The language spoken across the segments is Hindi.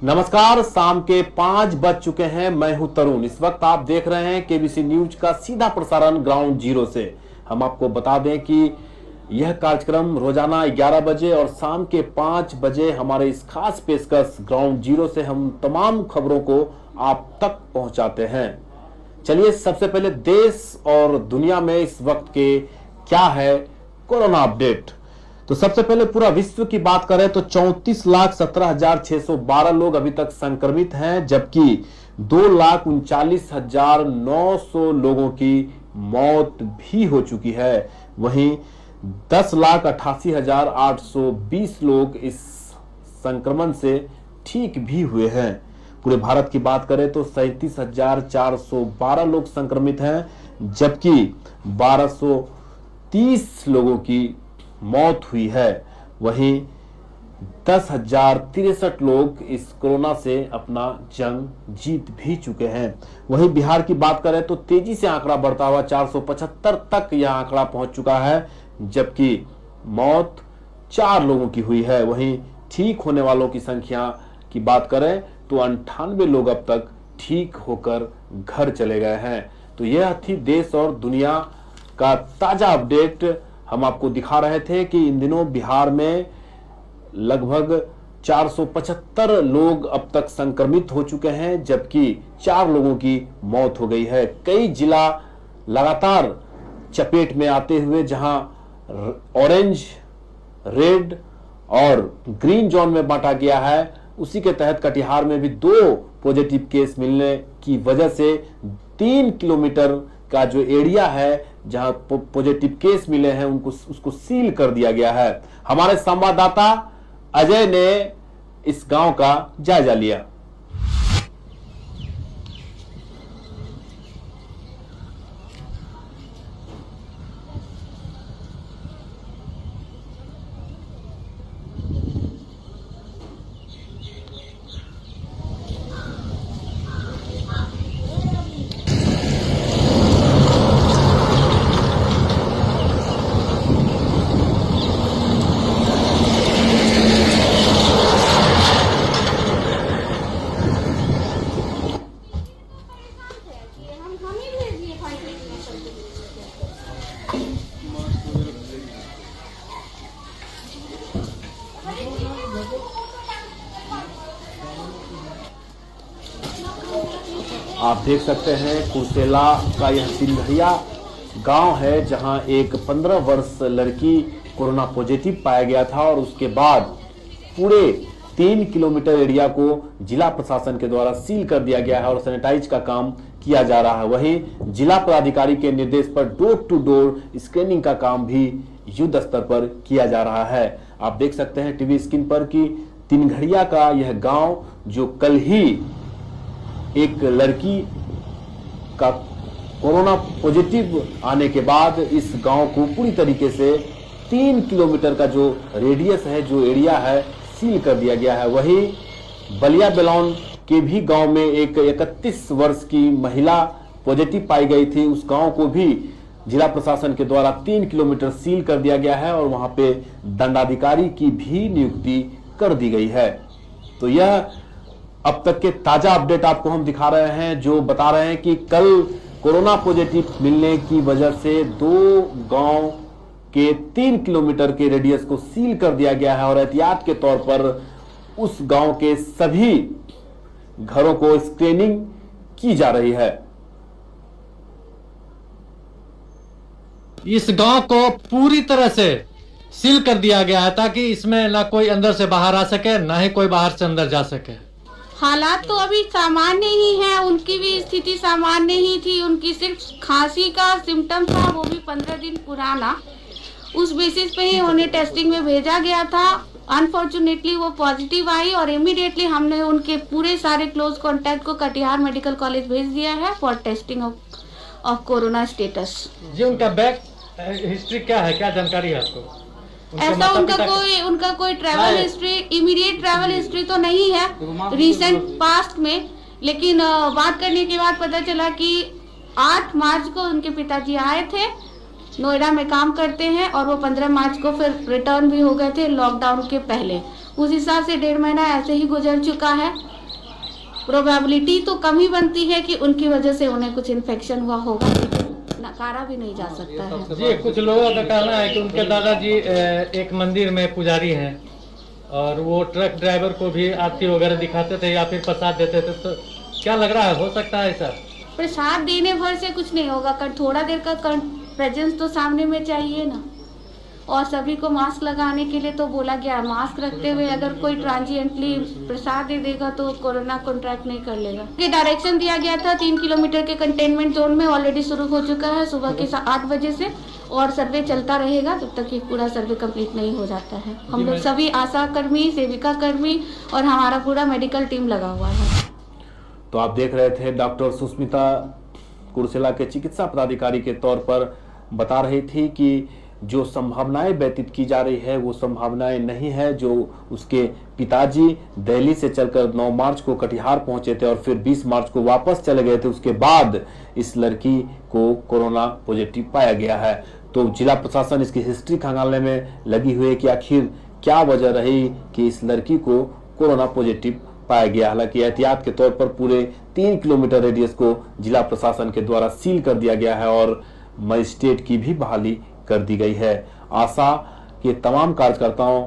नमस्कार, शाम के 5 बज चुके हैं। मैं हूं तरुण। इस वक्त आप देख रहे हैं केबीसी न्यूज का सीधा प्रसारण ग्राउंड जीरो से। हम आपको बता दें कि यह कार्यक्रम रोजाना 11 बजे और शाम के 5 बजे हमारे इस खास पेशकश ग्राउंड जीरो से हम तमाम खबरों को आप तक पहुंचाते हैं। चलिए सबसे पहले देश और दुनिया में इस वक्त के क्या है कोरोना अपडेट। तो सबसे पहले पूरा विश्व की बात करें तो 34,17,612 लोग अभी तक संक्रमित हैं, जबकि 2,39,900 लोगों की मौत भी हो चुकी है। वहीं 10,88,820 लोग इस संक्रमण से ठीक भी हुए हैं। पूरे भारत की बात करें तो 37,412 लोग संक्रमित हैं, जबकि 1,230 लोगों की मौत हुई है। वहीं 10,063 लोग इस कोरोना से अपना जंग जीत भी चुके हैं। वहीं बिहार की बात करें तो तेजी से आंकड़ा बढ़ता हुआ 475 तक यह आंकड़ा पहुंच चुका है, जबकि मौत 4 लोगों की हुई है। वहीं ठीक होने वालों की संख्या की बात करें तो 98 लोग अब तक ठीक होकर घर चले गए हैं। तो यह थी देश और दुनिया का ताजा अपडेट। हम आपको दिखा रहे थे कि इन दिनों बिहार में लगभग 475 लोग अब तक संक्रमित हो चुके हैं, जबकि 4 लोगों की मौत हो गई है। कई जिला लगातार चपेट में आते हुए जहां ऑरेंज, रेड और ग्रीन जोन में बांटा गया है, उसी के तहत कटिहार में भी 2 पॉजिटिव केस मिलने की वजह से 3 किलोमीटर का जो एरिया है जहां पॉजिटिव केस मिले हैं उसको सील कर दिया गया है। हमारे संवाददाता अजय ने इस गांव का जायजा लिया। आप देख सकते हैं कुर्सेला का यह सिंधरिया गांव है, जहां एक 15 वर्ष लड़की कोरोना पॉजिटिव पाया गया था और उसके बाद पूरे 3 किलोमीटर एरिया को जिला प्रशासन के द्वारा सील कर दिया गया है और सैनिटाइज का काम किया जा रहा है। वहीं जिला पदाधिकारी के निर्देश पर डोर टू डोर स्क्रीनिंग का काम भी युद्ध स्तर पर किया जा रहा है। आप देख सकते हैं टीवी स्क्रीन पर कि तिनघड़िया का यह गांव जो कल ही एक लड़की का कोरोना पॉजिटिव आने के बाद इस गांव को पूरी तरीके से 3 किलोमीटर का जो रेडियस है, जो एरिया है, सील कर दिया गया है। वहीं बलिया बेलौन के भी गांव में एक 31 वर्ष की महिला पॉजिटिव पाई गई थी। उस गांव को भी जिला प्रशासन के द्वारा 3 किलोमीटर सील कर दिया गया है और वहां पे दंडाधिकारी की भी नियुक्ति कर दी गई है। तो यह अब तक के ताजा अपडेट आपको हम दिखा रहे हैं, जो बता रहे हैं कि कल कोरोना पॉजिटिव मिलने की वजह से 2 गांव के 3 किलोमीटर के रेडियस को सील कर दिया गया है और एहतियात के तौर पर उस गांव के सभी घरों को स्क्रीनिंग की जा रही है। इस गांव को पूरी तरह से सील कर दिया गया है ताकि इसमें ना कोई अंदर से बाहर आ सके, ना ही कोई बाहर से अंदर जा सके। हालात तो अभी सामान्य ही है, उनकी भी स्थिति सामान्य ही थी। उनकी सिर्फ खांसी का सिम्टम था, वो भी 15 दिन पुराना। उस बेसिस पे ही उन्हें टेस्टिंग में भेजा गया था। अनफॉर्चुनेटली वो पॉजिटिव आई और इमीडिएटली हमने उनके पूरे सारे क्लोज कॉन्टैक्ट को कटिहार मेडिकल कॉलेज भेज दिया है for testing of corona status. जी, उनका बैक हिस्ट्री क्या है, क्या जानकारी है आपको? ऐसा उनका कोई travel history, immediate travel history तो नहीं है रिसेंट पास्ट में, लेकिन बात करने के बाद पता चला कि 8 मार्च को उनके पिताजी आए थे, नोएडा में काम करते हैं और वो 15 मार्च को फिर रिटर्न भी हो गए थे लॉकडाउन के पहले। उस हिसाब से 1.5 महीना ऐसे ही गुजर चुका है। प्रोबेबिलिटी तो कम ही बनती है कि उनकी वजह से उन्हें कुछ इन्फेक्शन हुआ होगा, लेकिन नकारा भी नहीं जा सकता है। जी, कुछ लोगों का कहना है कि उनके दादाजी एक मंदिर में पुजारी हैं और वो ट्रक ड्राइवर को भी आरती वगैरह दिखाते थे या फिर प्रसाद देते थे, तो क्या लग रहा है, हो सकता है ऐसा? प्रसाद देने भर से कुछ नहीं होगा, थोड़ा देर का प्रेजेंस तो सामने में चाहिए ना। और सभी को मास्क लगाने के लिए तो बोला गया, मास्क रखते हुए अगर कोई ट्रांजिएंटली प्रसाद दे देगा तो कोरोना कॉन्ट्रैक्ट नहीं कर लेगा। ये डायरेक्शन दिया गया था 3 किलोमीटर के कंटेनमेंट जोन में ऑलरेडी शुरू हो चुका है सुबह के 8 बजे से, और सर्वे चलता रहेगा जब तक ये पूरा सर्वे कंप्लीट नहीं हो जाता है। हम लोग सभी आशा कर्मी, सेविका कर्मी और हमारा पूरा मेडिकल टीम लगा हुआ है। तो आप देख रहे थे डॉक्टर सुष्मिता कुर्सेला के चिकित्सा पदाधिकारी के तौर पर बता रही थी कि जो संभावनाएं व्यतीत की जा रही है वो संभावनाएं नहीं है। जो उसके पिताजी दिल्ली से चलकर 9 मार्च को कटिहार पहुंचे थे और फिर 20 मार्च को वापस चले गए थे, उसके बाद इस लड़की को कोरोना पॉजिटिव पाया गया है। तो जिला प्रशासन इसकी हिस्ट्री खंगालने में लगी हुई है कि आखिर क्या वजह रही कि इस लड़की को कोरोना पॉजिटिव पाया गया। हालांकि एहतियात के तौर पर पूरे 3 किलोमीटर रेडियस को जिला प्रशासन के द्वारा सील कर दिया गया है और मजिस्ट्रेट की भी बहाली कर दी गई है। आशा के तमाम कार्यकर्ताओं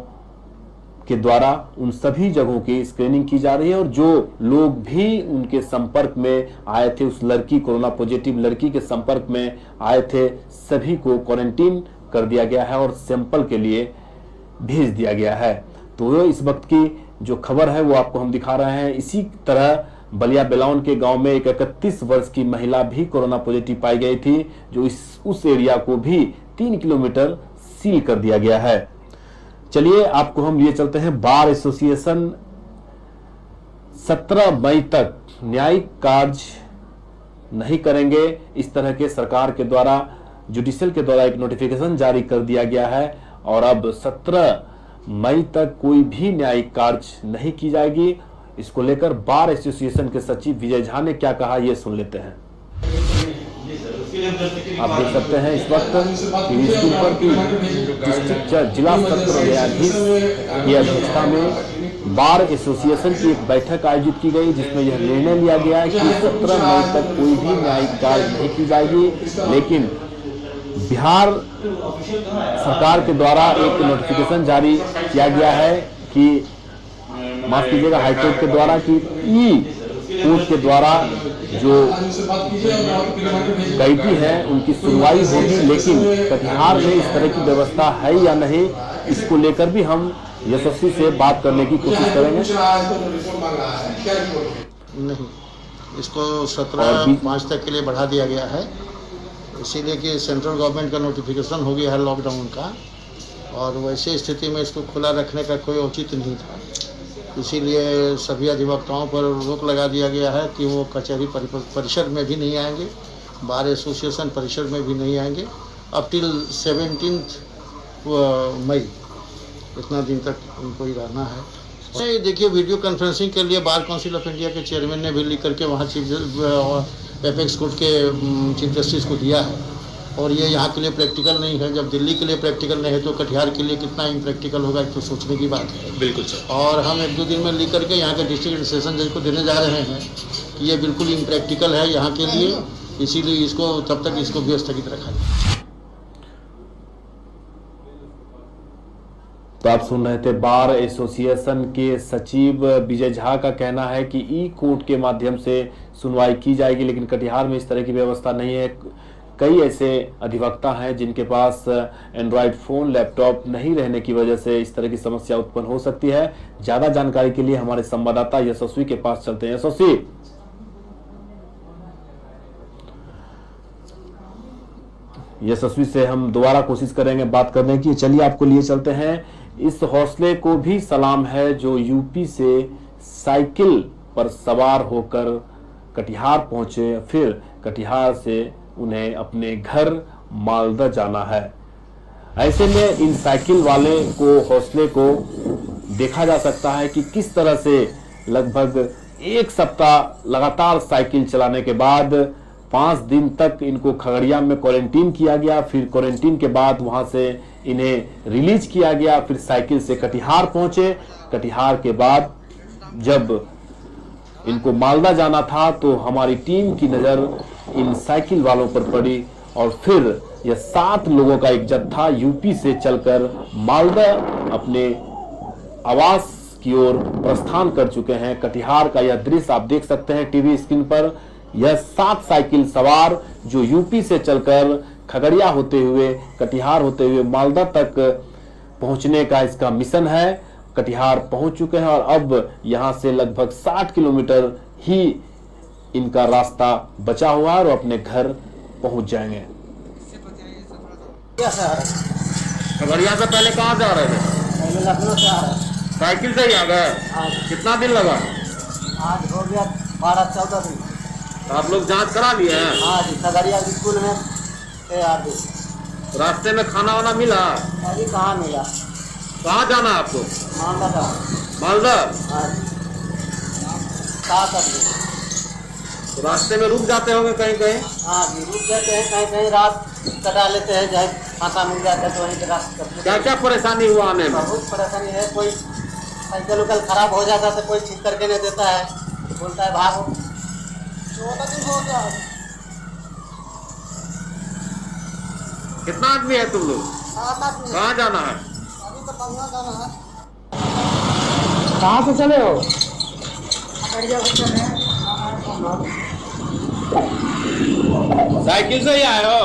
के द्वारा उन सभी जगहों की स्क्रीनिंग की जा रही है और जो लोग भी उनके संपर्क में आए थे, उस लड़की कोरोना पॉजिटिव लड़की के संपर्क में आए थे, सभी को क्वारंटीन कर दिया गया है और सैंपल के लिए भेज दिया गया है। तो इस वक्त की जो खबर है वो आपको हम दिखा रहे हैं। इसी तरह बलिया बेलौन के गांव में एक 31 वर्ष की महिला भी कोरोना पॉजिटिव पाई गई थी, जो उस एरिया को भी 3 किलोमीटर सील कर दिया गया है। चलिए आपको हम लिए चलते हैं। बार एसोसिएशन 17 मई तक न्यायिक कार्य नहीं करेंगे, इस तरह के सरकार के द्वारा जुडिशियल के द्वारा एक नोटिफिकेशन जारी कर दिया गया है और अब 17 मई तक कोई भी न्यायिक कार्य नहीं की जाएगी। इसको लेकर बार एसोसिएशन के सचिव विजय झा ने क्या कहा, ये सुन लेते हैं। आप देख सकते हैं इस वक्त स्कूल पर डिस्ट्रिक्ट जिला सत्र न्यायाधीश की अध्यक्षता में बार एसोसिएशन की एक बैठक आयोजित की गई, जिसमें यह निर्णय लिया गया कि 17 मई तक कोई भी न्यायिक कार्य नहीं की जाएगी। लेकिन बिहार सरकार के द्वारा एक नोटिफिकेशन जारी किया गया है कि माफ कीजिएगा हाईकोर्ट के द्वारा कि कोर्ट के द्वारा जो कैदी है उनकी सुनवाई होगी, लेकिन कटिहार में इस तरह की व्यवस्था है या नहीं, इसको लेकर भी हम यशस्वी से बात करने की कोशिश करेंगे। नहीं, इसको 17 तक के लिए बढ़ा दिया गया है, इसीलिए कि सेंट्रल गवर्नमेंट का नोटिफिकेशन हो गया है लॉकडाउन का, और वैसे स्थिति में इसको खुला रखने का कोई औचित्य नहीं था। इसीलिए सभी अधिवक्ताओं पर रोक लगा दिया गया है कि वो कचहरी परिसर में भी नहीं आएंगे, बार एसोसिएशन परिसर में भी नहीं आएंगे अब टिल 17 मई, इतना दिन तक उनको ही रहना है। देखिए, वीडियो कॉन्फ्रेंसिंग के लिए बार काउंसिल ऑफ इंडिया के चेयरमैन ने भी लिख करके वहाँ एपेक्स कोर्ट के चीफ जस्टिस को दिया है, और ये यहाँ के लिए प्रैक्टिकल नहीं है। जब दिल्ली के लिए प्रैक्टिकल नहीं है तो कटिहार के लिए कितना इम्प्रैक्टिकल होगा, तो सोचने की बात है। बिल्कुल सर। और हम 1-2 दिन में लिख करके यहाँ के डिस्ट्रिक्ट सेशन जज को देने जा रहे हैं कि ये बिल्कुल इम्प्रैक्टिकल है यहाँ के लिए, इसीलिए इसको तब तक इसको भी स्थगित रखा जाए। तो आप सुन रहे थे बार एसोसिएशन के सचिव विजय झा का कहना है कि ई कोर्ट के माध्यम से सुनवाई की जाएगी, लेकिन कटिहार में इस तरह की व्यवस्था नहीं है। कई ऐसे अधिवक्ता हैं जिनके पास एंड्रॉयड फोन, लैपटॉप नहीं रहने की वजह से इस तरह की समस्या उत्पन्न हो सकती है। ज्यादा जानकारी के लिए हमारे संवाददाता यशस्वी के पास चलते हैं। यशस्वी से हम दोबारा कोशिश करेंगे बात करने की। चलिए आपको लिए चलते हैं। इस हौसले को भी सलाम है जो यूपी से साइकिल पर सवार होकर कटिहार पहुंचे, फिर कटिहार से उन्हें अपने घर मालदा जाना है। ऐसे में इन साइकिल वाले को हौसले को देखा जा सकता है कि किस तरह से लगभग 1 सप्ताह लगातार साइकिल चलाने के बाद 5 दिन तक इनको खगड़िया में क्वारंटीन किया गया। फिर क्वारंटीन के बाद वहां से इन्हें रिलीज किया गया। फिर साइकिल से कटिहार पहुंचे। कटिहार के बाद जब इनको मालदा जाना था तो हमारी टीम की नजर इन साइकिल वालों पर पड़ी और फिर यह 7 लोगों का एक जत्था यूपी से चलकर मालदा अपने आवास की ओर प्रस्थान कर चुके हैं। कटिहार का यह दृश्य आप देख सकते हैं टीवी स्क्रीन पर। यह 7 साइकिल सवार जो यूपी से चलकर खगड़िया होते हुए, कटिहार होते हुए मालदा तक पहुंचने का इसका मिशन है। कटिहार पहुंच चुके हैं और अब यहां से लगभग 60 किलोमीटर ही इनका रास्ता बचा हुआ है और अपने घर पहुंच जाएंगे। खगड़िया से पहले कहाँ जा रहे थे? पहले लखनऊ से आ रहे हैं। साइकिल से ही आ गए? कितना दिन लगा? आज हो गया 12-14 दिन। तो आप लोग जांच करा लिए हैं? हाँ जी, खगड़िया स्कूल में 6-8 दिन। रास्ते में खाना वाना मिला? अभी कहाँ मिला। कहाँ जाना है आपको? मालदा का। मालदा? हाँ जी, 7-8 दिन। तो रास्ते में रुक जाते होंगे कहीं कहीं? हाँ जी, रुक जाते हैं, कहीं कहीं रात कटा लेते हैं, चाहे खाता मिल जाता है तो वहीं पे रात करते। क्या क्या परेशानी हुआ आने में? बहुत परेशानी है। कोई साइकिल उकल खराब हो जाता है तो कोई ठीक करके नहीं देता है, बोलता है भागो। 14 दिन हो गया। कितना आदमी है तुम लोग? 7-8 दिन। कहाँ जाना है? अभी तो पहुँचा जाना है। कहाँ से चले हो? साइकिल से ही आए हो?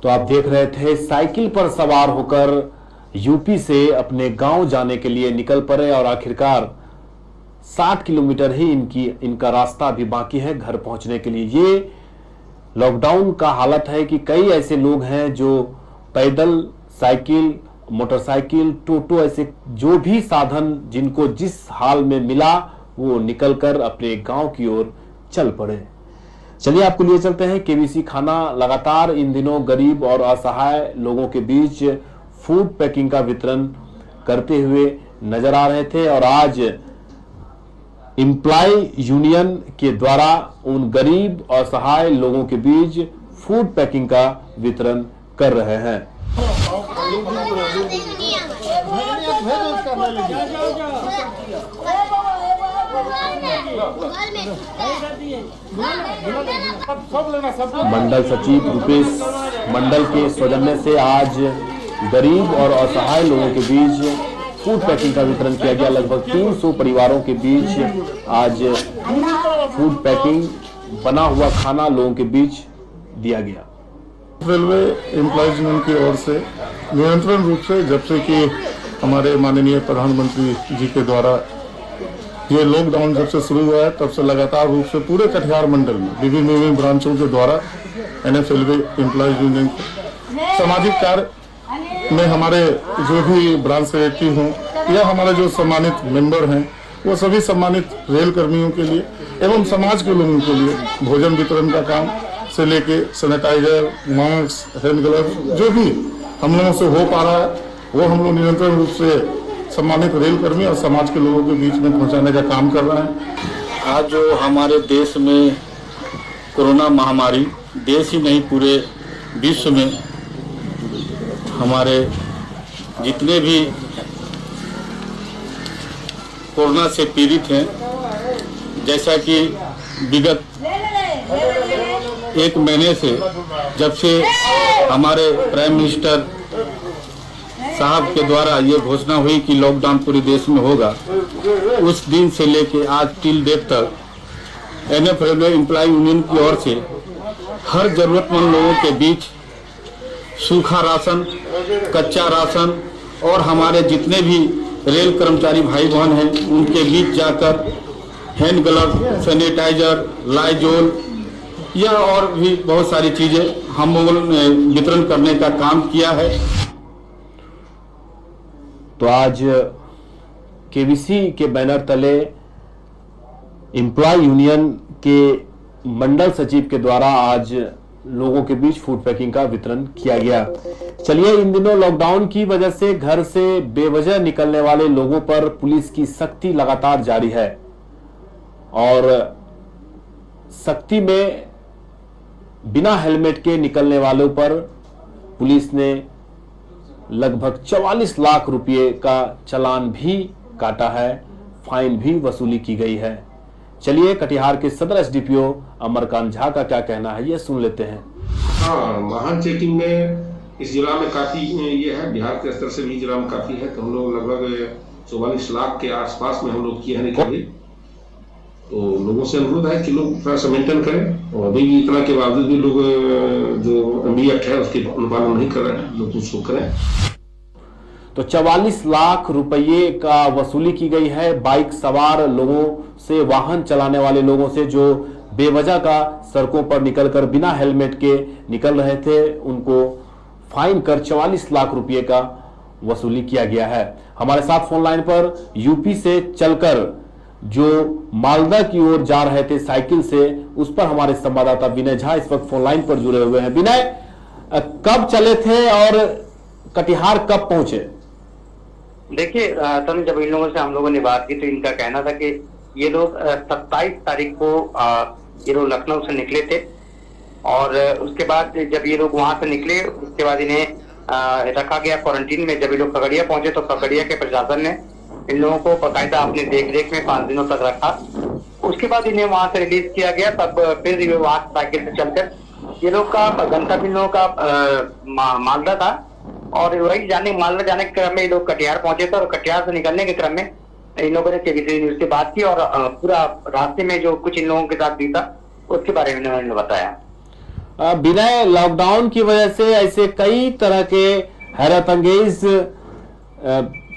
तो आप देख रहे थे साइकिल पर सवार होकर यूपी से अपने गांव जाने के लिए निकल पड़े और आखिरकार 60 किलोमीटर ही इनका रास्ता भी बाकी है घर पहुंचने के लिए। ये लॉकडाउन का हालत है कि कई ऐसे लोग हैं जो पैदल, साइकिल, मोटरसाइकिल, टोटो, ऐसे जो भी साधन जिनको जिस हाल में मिला वो निकलकर अपने गांव की ओर चल पड़े। चलिए आपको लिए चलते हैं। केबीसी खाना लगातार इन दिनों गरीब और असहाय लोगों के बीच फूड पैकिंग का वितरण करते हुए नजर आ रहे थे और आज एम्प्लॉय यूनियन के द्वारा उन गरीब और असहाय लोगों के बीच फूड पैकिंग का वितरण कर रहे हैं। मंडल सचिव रुपेश मंडल के सौजन्य से आज गरीब और असहाय लोगों के बीच फूड पैकिंग का वितरण किया गया। लगभग 300 परिवारों के बीच आज फूड पैकिंग, बना हुआ खाना लोगों के बीच दिया गया। रेलवे एम्प्लॉयज यूनियन की ओर से निरंतर रूप से जब से कि हमारे माननीय प्रधानमंत्री जी के द्वारा ये लॉकडाउन जब से शुरू हुआ है तब से लगातार रूप से पूरे कटिहार मंडल में विभिन्न ब्रांचों के द्वारा NF रेलवे एम्प्लॉयज यूनियन सामाजिक कार्य में हमारे जो भी ब्रांच सेक्रेटरी हों या हमारे जो सम्मानित मेंबर हैं वो सभी सम्मानित रेल कर्मियों के लिए एवं समाज के लोगों के लिए भोजन वितरण का काम से लेके सैनिटाइजर, मास्क, हैंड ग्लव जो भी हम लोगों से हो पा रहा है वो हम लोग निरंतर रूप से सम्मानित रेल कर्मी और समाज के लोगों के बीच में पहुंचाने का काम कर रहे हैं। आज जो हमारे देश में कोरोना महामारी, देश ही नहीं पूरे विश्व में हमारे जितने भी कोरोना से पीड़ित हैं, जैसा कि विगत 1 महीने से जब से हमारे प्राइम मिनिस्टर साहब के द्वारा ये घोषणा हुई कि लॉकडाउन पूरे देश में होगा, उस दिन से लेके आज टिल डेट तक NF रेलवे एम्प्लॉय यूनियन की ओर से हर जरूरतमंद लोगों के बीच सूखा राशन, कच्चा राशन और हमारे जितने भी रेल कर्मचारी भाई बहन हैं उनके बीच जाकर हैंड ग्लव, सैनिटाइजर, लाइजोल या और भी बहुत सारी चीजें हम लोगों ने वितरण करने का काम किया है। तो आज केबीसी के बैनर तले एम्प्लॉय यूनियन के मंडल सचिव के द्वारा आज लोगों के बीच फूड पैकिंग का वितरण किया गया। चलिए, इन दिनों लॉकडाउन की वजह से घर से बेवजह निकलने वाले लोगों पर पुलिस की सख्ती लगातार जारी है और सख्ती में बिना हेलमेट के निकलने वालों पर पुलिस ने लगभग 44 लाख रुपए का चालान भी काटा है, फाइन भी वसूली की गई है। चलिए कटिहार के सदर एसडीपीओ अमरकांत झा का क्या कहना है, ये सुन लेते हैं। हाँ, वाहन चेकिंग में इस जिला में काफी ये है, बिहार के स्तर से भी जिला में काफी है। तो हम लोग लगभग 44 लाख के आसपास में हम लोग किए हैं रिकवरी। तो लोगों से अनुरोध है कि लोग थोड़ा सा मेंटेन करें, और अभी भी इतना के बावजूद भी लोग जो एमवी एक्ट है उसके अनुपालन नहीं कर रहे हैं, लोग उसको करें। तो 44 लाख रुपये का वसूली की गई है बाइक सवार लोगों से, वाहन चलाने वाले लोगों से जो बेवजह का सड़कों पर निकलकर बिना हेलमेट के निकल रहे थे, उनको फाइन कर 44 लाख रुपये का वसूली किया गया है। हमारे साथ फोन लाइन पर यूपी से चलकर जो मालदा की ओर जा रहे थे साइकिल से, उस पर हमारे संवाददाता विनय झा इस वक्त फोन लाइन पर जुड़े हुए हैं। विनय, कब चले थे और कटिहार कब पहुंचे? देखिए सर, जब इन लोगों से हम लोगों ने बात की तो इनका कहना था कि ये लोग 27 तारीख को ये लोग लखनऊ से निकले थे, और उसके बाद जब ये लोग वहां से निकले उसके बाद इन्हें रखा गया क्वारंटीन में। जब ये लोग खगड़िया पहुंचे तो खगड़िया के प्रशासन ने इन लोगों को बाकायदा अपनी देख में 5 दिनों तक रखा। उसके बाद इन्हें वहां से रिलीज किया गया। तब फिर वहां साइकिल से चलकर ये लोग का गंतव्य इन लोगों का मालदा था, और वही मालदा जाने के क्रम में ये लोग कटिहार पहुंचे थे, और कटिहार से निकलने के क्रम में इन लोगों ने केबीसी न्यूज से बात की, और पूरा रास्ते में जो कुछ इन लोगों के साथ बीता उसके बारे में उन्होंने बताया। बिना लॉकडाउन की वजह से ऐसे कई तरह के हैरत अंगेज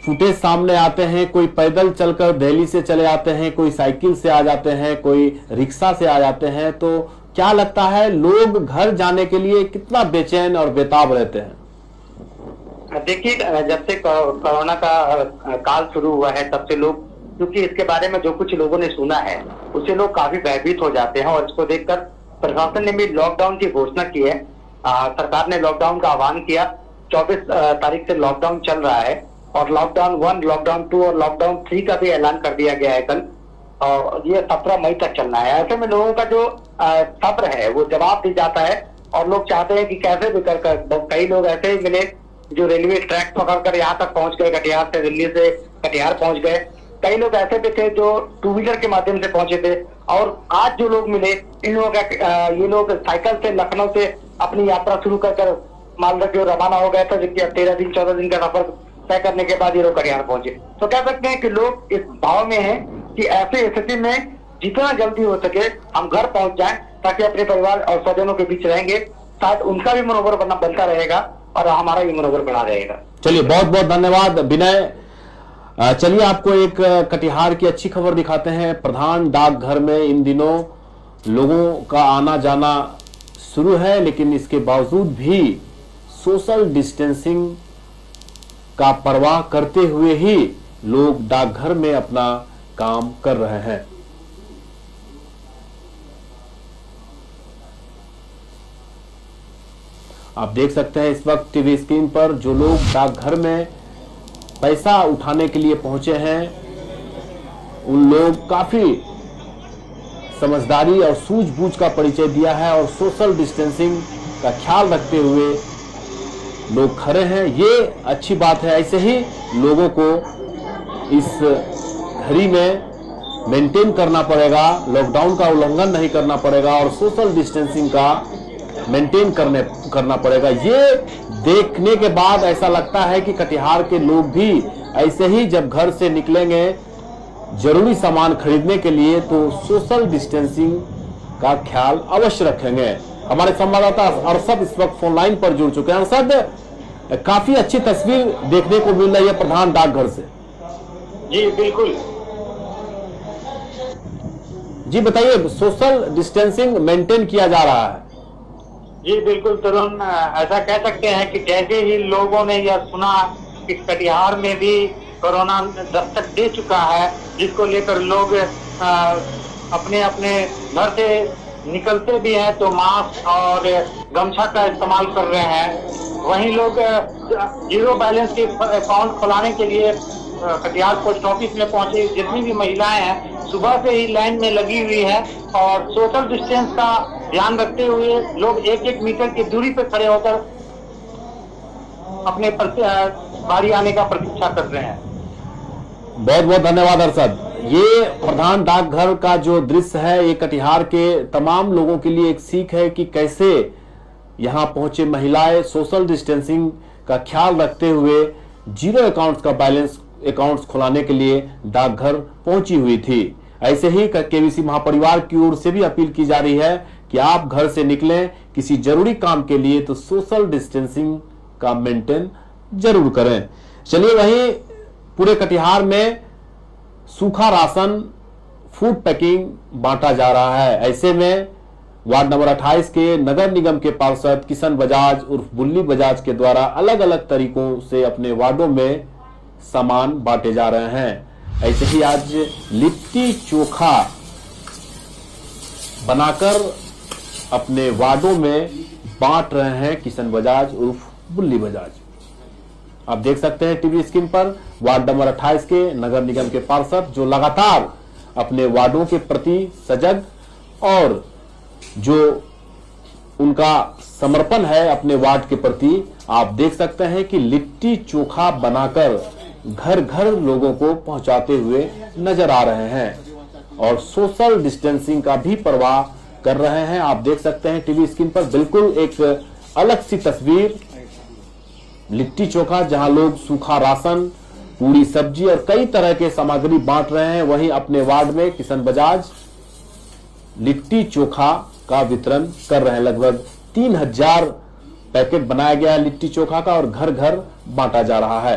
फुटेज सामने आते हैं। कोई पैदल चलकर दिल्ली से चले आते हैं, कोई साइकिल से आ जाते हैं, कोई रिक्शा से आ जाते हैं। तो क्या लगता है, लोग घर जाने के लिए कितना बेचैन और बेताब रहते हैं? देखिए, जब से कोरोना का काल शुरू हुआ है तब से लोग, क्योंकि इसके बारे में जो कुछ लोगों ने सुना है उससे लोग काफी भयभीत हो जाते हैं, और इसको देखकर प्रशासन ने भी लॉकडाउन की घोषणा की है। सरकार ने लॉकडाउन का आह्वान किया। 24 तारीख से लॉकडाउन चल रहा है, और लॉकडाउन 1, लॉकडाउन 2 और लॉकडाउन 3 का भी ऐलान कर दिया गया है कल, और ये 17 मई तक चलना है। ऐसे में लोगों का जो सब्र है वो जवाब दी जाता है, और लोग चाहते हैं कि कैसे भी कर। कई लोग ऐसे ही मिले जो रेलवे ट्रैक पकड़कर यहाँ तक पहुंच गए, कटिहार से, दिल्ली से कटिहार पहुंच गए। कई लोग ऐसे भी थे जो 2 व्हीलर के माध्यम से पहुंचे थे, और आज जो लोग मिले इन लोगों का ये लोग साइकिल से लखनऊ से अपनी यात्रा शुरू कर मालदा की ओर रवाना हो गए थे, जिनकी 13 दिन 14 दिन का सफर तय करने के बाद ये लोग कटिहार पहुंचे। तो कह सकते हैं कि लोग इस भाव में हैं कि ऐसी स्थिति में जितना जल्दी हो सके हम घर पहुंच जाएं, ताकि अपने परिवार और स्वजनों के बीच रहेंगे, शायद उनका भी मनोबल बनता रहेगा और हमारा भी मनोबल बना रहेगा। चलिए, बहुत बहुत धन्यवाद विनय। चलिए आपको एक कटिहार की अच्छी खबर दिखाते हैं। प्रधान डाकघर में इन दिनों लोगों का आना जाना शुरू है, लेकिन इसके बावजूद भी सोशल डिस्टेंसिंग का परवाह करते हुए ही लोग डाकघर में अपना काम कर रहे हैं। आप देख सकते हैं इस वक्त टीवी स्क्रीन पर जो लोग डाकघर में पैसा उठाने के लिए पहुंचे हैं, उन लोग काफी समझदारी और सूझबूझ का परिचय दिया है, और सोशल डिस्टेंसिंग का ख्याल रखते हुए लोग खड़े हैं। ये अच्छी बात है। ऐसे ही लोगों को इस घड़ी में मेंटेन करना पड़ेगा, लॉकडाउन का उल्लंघन नहीं करना पड़ेगा, और सोशल डिस्टेंसिंग का मेंटेन करना पड़ेगा। ये देखने के बाद ऐसा लगता है कि कटिहार के लोग भी ऐसे ही जब घर से निकलेंगे जरूरी सामान खरीदने के लिए, तो सोशल डिस्टेंसिंग का ख्याल अवश्य रखेंगे। हमारे संवाददाता अरशद इस वक्त फोन लाइन पर जुड़ चुके हैं। अरशद, काफी अच्छी तस्वीर देखने को मिल रही है प्रधान डाकघर से। जी बिल्कुल जी, बताइए, सोशल डिस्टेंसिंग मेंटेन किया जा रहा है? जी बिल्कुल तरुण, ऐसा कह सकते हैं कि जैसे ही लोगों ने यह सुना कि कटिहार में भी कोरोना दस्तक दे चुका है, जिसको लेकर लोग अपने अपने घर से निकलते भी हैं तो मास्क और गमछा का इस्तेमाल कर रहे हैं। वहीं लोग 0 बैलेंस के अकाउंट खुलाने के लिए कटिहार पोस्ट ऑफिस में पहुंचे। जितनी भी महिलाएं हैं सुबह से ही लाइन में लगी हुई है, और सोशल डिस्टेंस का ध्यान रखते हुए लोग 1-1 मीटर की दूरी पर खड़े होकर अपने बारी आने का प्रतीक्षा कर रहे हैं। बहुत बहुत धन्यवाद अरशद। ये प्रधान डाकघर का जो दृश्य है, ये कटिहार के तमाम लोगों के लिए एक सीख है कि कैसे यहां पहुंचे महिलाएं सोशल डिस्टेंसिंग का ख्याल रखते हुए जीरो अकाउंट्स का बैलेंस अकाउंट्स खुलाने के लिए डाकघर पहुंची हुई थी। ऐसे ही केवीसी महापरिवार की ओर से भी अपील की जा रही है कि आप घर से निकलें किसी जरूरी काम के लिए तो सोशल डिस्टेंसिंग का मेंटेन जरूर करें। चलिए, वहीं पूरे कटिहार में सूखा राशन फूड पैकिंग बांटा जा रहा है। ऐसे में वार्ड नंबर 28 के नगर निगम के पार्षद किशन बजाज उर्फ बुल्ली बजाज के द्वारा अलग अलग तरीकों से अपने वार्डों में सामान बांटे जा रहे हैं। ऐसे ही आज लिट्टी चोखा बनाकर अपने वार्डों में बांट रहे हैं किशन बजाज उर्फ बुल्ली बजाज। आप देख सकते हैं टीवी स्क्रीन पर वार्ड नंबर 28 के नगर निगम के पार्षद जो लगातार अपने वार्डों के प्रति सजग और जो उनका समर्पण है अपने वार्ड के प्रति, आप देख सकते हैं कि लिट्टी चोखा बनाकर घर घर लोगों को पहुंचाते हुए नजर आ रहे हैं और सोशल डिस्टेंसिंग का भी परवाह कर रहे हैं। आप देख सकते हैं टीवी स्क्रीन पर बिल्कुल एक अलग सी तस्वीर, लिट्टी चोखा जहां लोग सूखा राशन, पूरी सब्जी और कई तरह के सामग्री बांट रहे हैं। वहीं अपने वार्ड में किशन बजाज लिट्टी चोखा का वितरण कर रहे हैं। लगभग 3000 पैकेट बनाया गया है लिट्टी चोखा का और घर घर बांटा जा रहा है।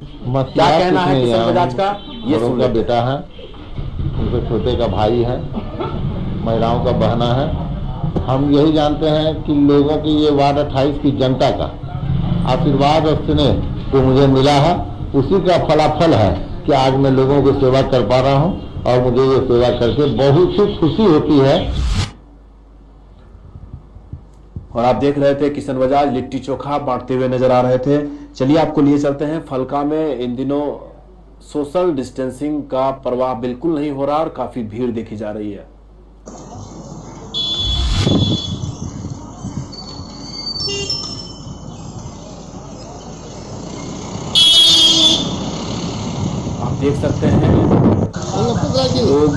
क्या कहना है किशन बजाज का, ये सुन का बेटा है, उनके छोटे का भाई है, महिलाओं का बहना है। हम यही जानते हैं कि लोगों की ये वार्ड 28 की जनता का आशीर्वाद और स्नेह जो मुझे मिला है उसी का फलाफल है कि आज मैं लोगों की सेवा कर पा रहा हूं और मुझे ये सेवा करके बहुत ही खुशी होती है। और आप देख रहे थे किशन बजाज लिट्टी चोखा बांटते हुए नजर आ रहे थे। चलिए आपको लिए चलते हैं फलका में। इन दिनों सोशल डिस्टेंसिंग का परवाह बिल्कुल नहीं हो रहा और काफी भीड़ देखी जा रही है। आप देख सकते हैं लोग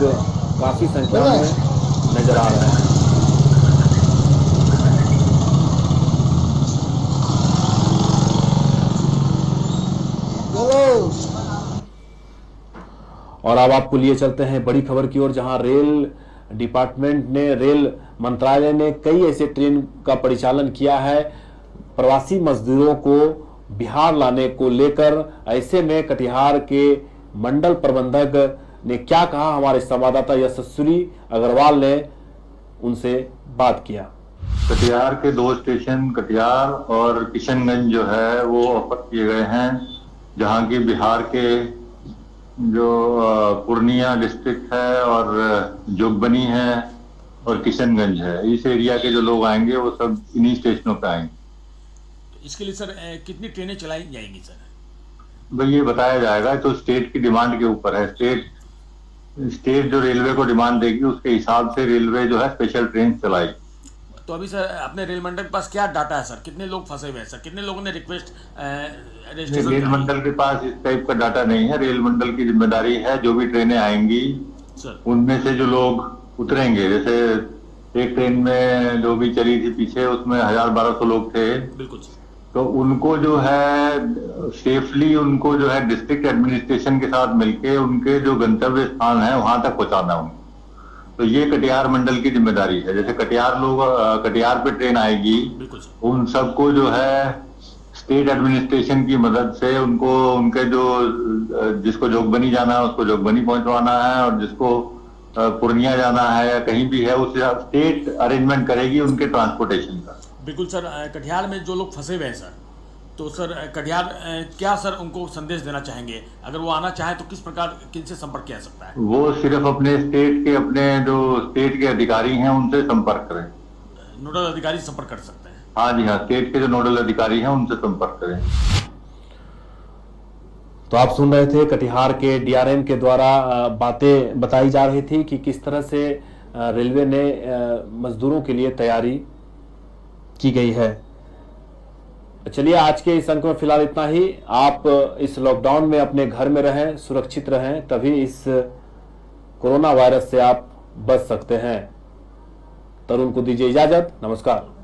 काफी संख्या में नजर आ रहे हैं। और अब आपको लिए चलते हैं बड़ी खबर की ओर, जहां रेल डिपार्टमेंट ने, रेल मंत्रालय ने कई ऐसे ट्रेन का परिचालन किया है प्रवासी मजदूरों को बिहार लाने को लेकर। ऐसे में कटिहार के मंडल प्रबंधक ने क्या कहा, हमारे संवाददाता यशस्वी अग्रवाल ने उनसे बात किया। कटिहार के 2 स्टेशन कटिहार और किशनगंज जो है वो ऑफर किए गए हैं, जहां की बिहार के जो पूर्णिया डिस्ट्रिक्ट है और जोगबनी है और किशनगंज है, इस एरिया के जो लोग आएंगे वो सब इन्हीं स्टेशनों पे आएंगे। तो इसके लिए सर कितनी ट्रेनें चलाई जाएंगी सर? भाई ये बताया जाएगा, तो स्टेट की डिमांड के ऊपर है। स्टेट जो रेलवे को डिमांड देगी उसके हिसाब से रेलवे जो है स्पेशल ट्रेन चलाएगी। तो अभी सर अपने रेल मंडल के पास क्या डाटा है सर, कितने लोग फंसे हुए हैं सर, कितने लोगों ने रिक्वेस्ट रेल मंडल के पास इस टाइप का डाटा नहीं है। रेल मंडल की जिम्मेदारी है जो भी ट्रेनें आएंगी उनमें से जो लोग उतरेंगे, जैसे एक ट्रेन में जो भी चली थी पीछे उसमें 1000-1200 लोग थे, बिल्कुल, तो उनको जो है सेफली उनको जो है डिस्ट्रिक्ट एडमिनिस्ट्रेशन के साथ मिलके उनके जो गंतव्य स्थान है वहां तक पहुंचाना उनको। तो ये कटिहार मंडल की जिम्मेदारी है। जैसे कटिहार पे ट्रेन आएगी, उन सबको जो है स्टेट एडमिनिस्ट्रेशन की मदद से उनको उनके जो जिसको जोगबनी जाना है उसको जोगबनी पहुंचवाना है और जिसको पूर्णिया जाना है या कहीं भी है उस स्टेट अरेंजमेंट करेगी उनके ट्रांसपोर्टेशन का। बिल्कुल सर, कटिहार में जो लोग फंसे हुए हैं सर, तो सर कटिहार क्या सर उनको संदेश देना चाहेंगे, अगर वो आना चाहे तो किस प्रकार किनसे संपर्क किया सकता है? वो सिर्फ अपने स्टेट के जो स्टेट के अधिकारी हैं उनसे संपर्क करें। नोडल अधिकारी संपर्क कर सकते हैं? हाँ जी हाँ, स्टेट के जो नोडल अधिकारी हैं उनसे संपर्क करें। तो आप सुन रहे थे कटिहार के डीआरएम के द्वारा बातें बताई जा रही थी कि किस तरह से रेलवे ने मजदूरों के लिए तैयारी की गई है। चलिए आज के इस अंक में फिलहाल इतना ही। आप इस लॉकडाउन में अपने घर में रहें, सुरक्षित रहें, तभी इस कोरोना वायरस से आप बच सकते हैं। तरुण को दीजिए इजाजत। नमस्कार।